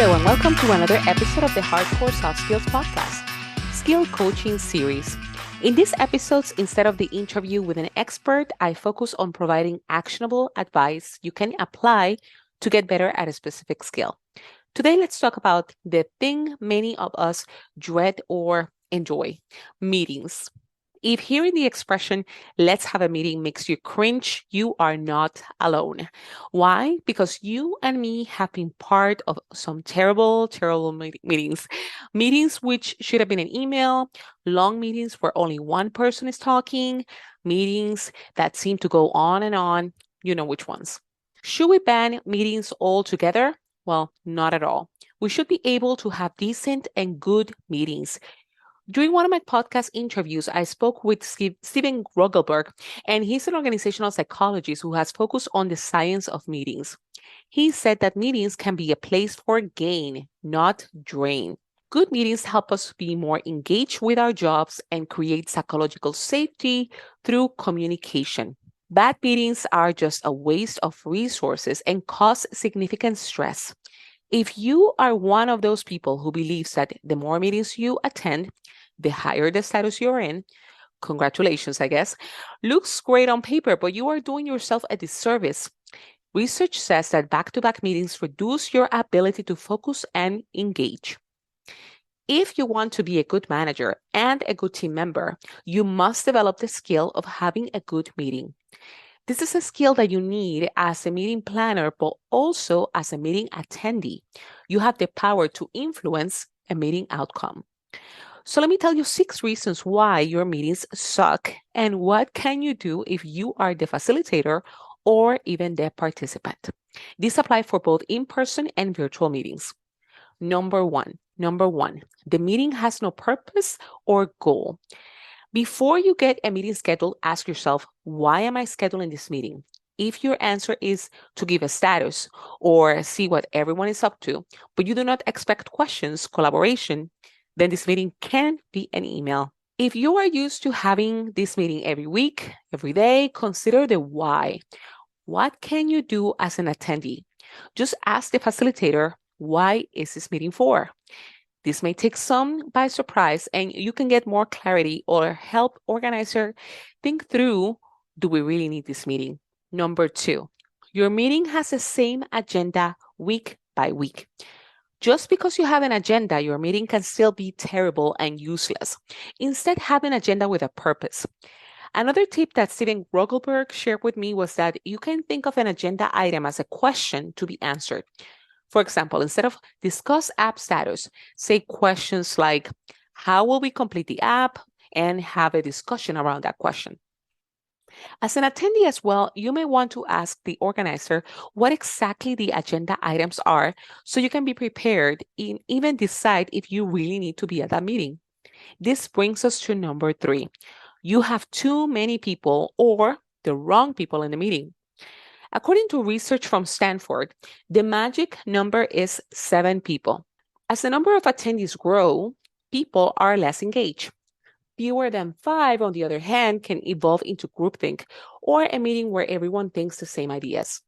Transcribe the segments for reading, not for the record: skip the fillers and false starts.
Hello, and welcome to another episode of the Hardcore Soft Skills Podcast, Skill Coaching Series. In these episodes, instead of the interview with an expert, I focus on providing actionable advice you can apply to get better at a specific skill. Today, let's talk about the thing many of us dread or enjoy: meetings. If hearing the expression, let's have a meeting, makes you cringe, you are not alone. Why? Because you and me have been part of some terrible meetings. Meetings which should have been an email, long meetings where only one person is talking, meetings that seem to go on and on. You know which ones. Should we ban meetings altogether? Well, not at all. We should be able to have decent and good meetings. During one of my podcast interviews, I spoke with Steven Rogelberg, and he's an organizational psychologist who has focused on the science of meetings. He said that meetings can be a place for gain, not drain. Good meetings help us be more engaged with our jobs and create psychological safety through communication. Bad meetings are just a waste of resources and cause significant stress. If you are one of those people who believes that the more meetings you attend, the higher the status you're in, congratulations, I guess, looks great on paper, but you are doing yourself a disservice. Research says that back to back meetings reduce your ability to focus and engage. If you want to be a good manager and a good team member, you must develop the skill of having a good meeting. This is a skill that you need as a meeting planner, but also as a meeting attendee. You have the power to influence a meeting outcome. So let me tell you 6 reasons why your meetings suck and what can you do if you are the facilitator or even the participant. These apply for both in-person and virtual meetings. Number one, the meeting has no purpose or goal. Before you get a meeting scheduled, ask yourself, why am I scheduling this meeting? If your answer is to give a status or see what everyone is up to, but you do not expect questions, collaboration, then this meeting can be an email. If you are used to having this meeting every week, every day, consider the why. What can you do as an attendee? Just ask the facilitator, why is this meeting for? This may take some by surprise and you can get more clarity or help organizer think through, do we really need this meeting? Number 2, your meeting has the same agenda week by week. Just because you have an agenda, your meeting can still be terrible and useless. Instead, have an agenda with a purpose. Another tip that Steven Rogelberg shared with me was that you can think of an agenda item as a question to be answered. For example, instead of discuss app status, say questions like, how will we complete the app? And have a discussion around that question. As an attendee as well, you may want to ask the organizer what exactly the agenda items are so you can be prepared and even decide if you really need to be at that meeting. This brings us to number 3. You have too many people or the wrong people in the meeting. According to research from Stanford, the magic number is 7 people. As the number of attendees grow, people are less engaged. Fewer than 5, on the other hand, can evolve into groupthink or a meeting where everyone thinks the same ideas.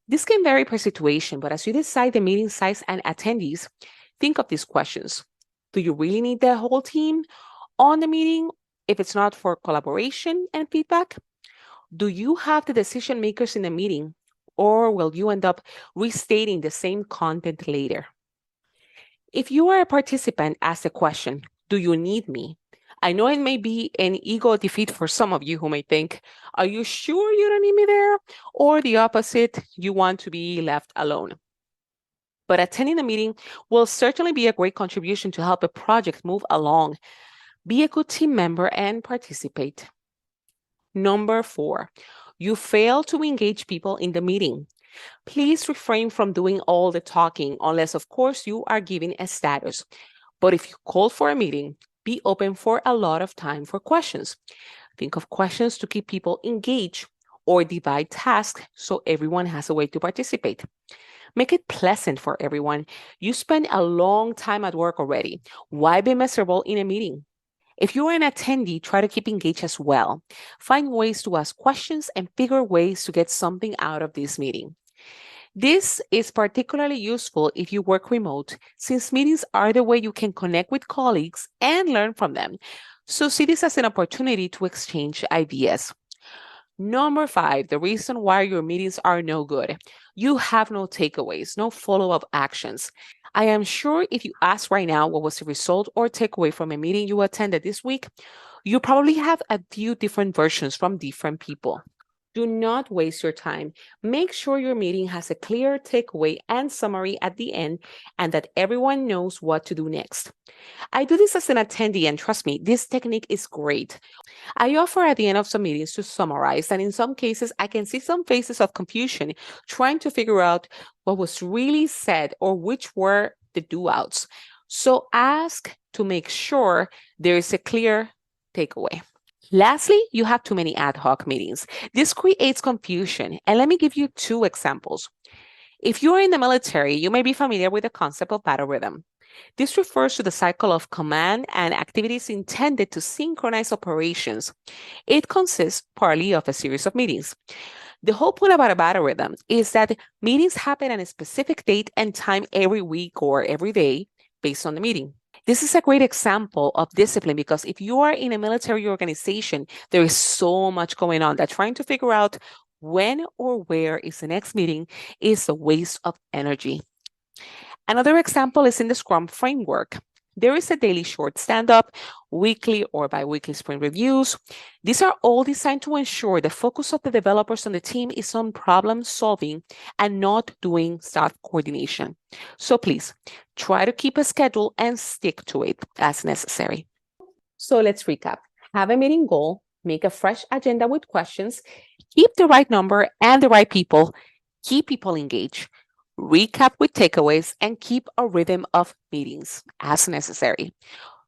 This can vary per situation, but as you decide the meeting size and attendees, think of these questions. Do you really need the whole team on the meeting if it's not for collaboration and feedback? Do you have the decision makers in the meeting, or will you end up restating the same content later? If you are a participant, ask the question, do you need me? I know it may be an ego defeat for some of you who may think, are you sure you don't need me there? Or the opposite, you want to be left alone. But attending the meeting will certainly be a great contribution to help a project move along. Be a good team member and participate. Number 4, you fail to engage people in the meeting. Please refrain from doing all the talking unless, of course, you are giving a status. But if you call for a meeting, be open for a lot of time for questions. Think of questions to keep people engaged or divide tasks so everyone has a way to participate. Make it pleasant for everyone. You spend a long time at work already. Why be miserable in a meeting? If you are an attendee, try to keep engaged as well. Find ways to ask questions and figure ways to get something out of this meeting. This is particularly useful if you work remote, since meetings are the way you can connect with colleagues and learn from them. So see this as an opportunity to exchange ideas. Number five, the reason why your meetings are no good. You have no takeaways, no follow up actions. I am sure if you ask right now what was the result or takeaway from a meeting you attended this week, you probably have a few different versions from different people. Do not waste your time. Make sure your meeting has a clear takeaway and summary at the end and that everyone knows what to do next. I do this as an attendee, and trust me, this technique is great. I offer at the end of some meetings to summarize, and in some cases, I can see some faces of confusion trying to figure out what was really said or which were the do outs. So ask to make sure there is a clear takeaway. Lastly, you have too many ad hoc meetings. This creates confusion, and let me give you two examples. If you are in the military, you may be familiar with the concept of battle rhythm. This refers to the cycle of command and activities intended to synchronize operations. It consists partly of a series of meetings. The whole point about a battle rhythm is that meetings happen at a specific date and time every week or every day based on the meeting. This is a great example of discipline because if you are in a military organization, there is so much going on that trying to figure out when or where is the next meeting is a waste of energy. Another example is in the Scrum framework. There is a daily short stand up, weekly or bi weekly sprint reviews. These are all designed to ensure the focus of the developers on the team is on problem solving and not doing staff coordination. So please try to keep a schedule and stick to it as necessary. So let's recap. Have a meeting goal, make a fresh agenda with questions, keep the right number and the right people, keep people engaged, recap with takeaways, and keep a rhythm of meetings as necessary.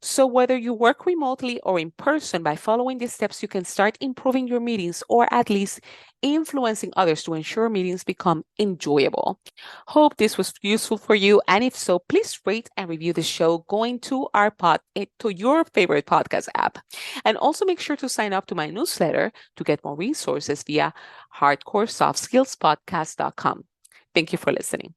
So, whether you work remotely or in person, by following these steps, you can start improving your meetings or at least influencing others to ensure meetings become enjoyable. Hope this was useful for you. And if so, please rate and review the show going to to your favorite podcast app. And also make sure to sign up to my newsletter to get more resources via hardcoresoftskillspodcast.com. Thank you for listening.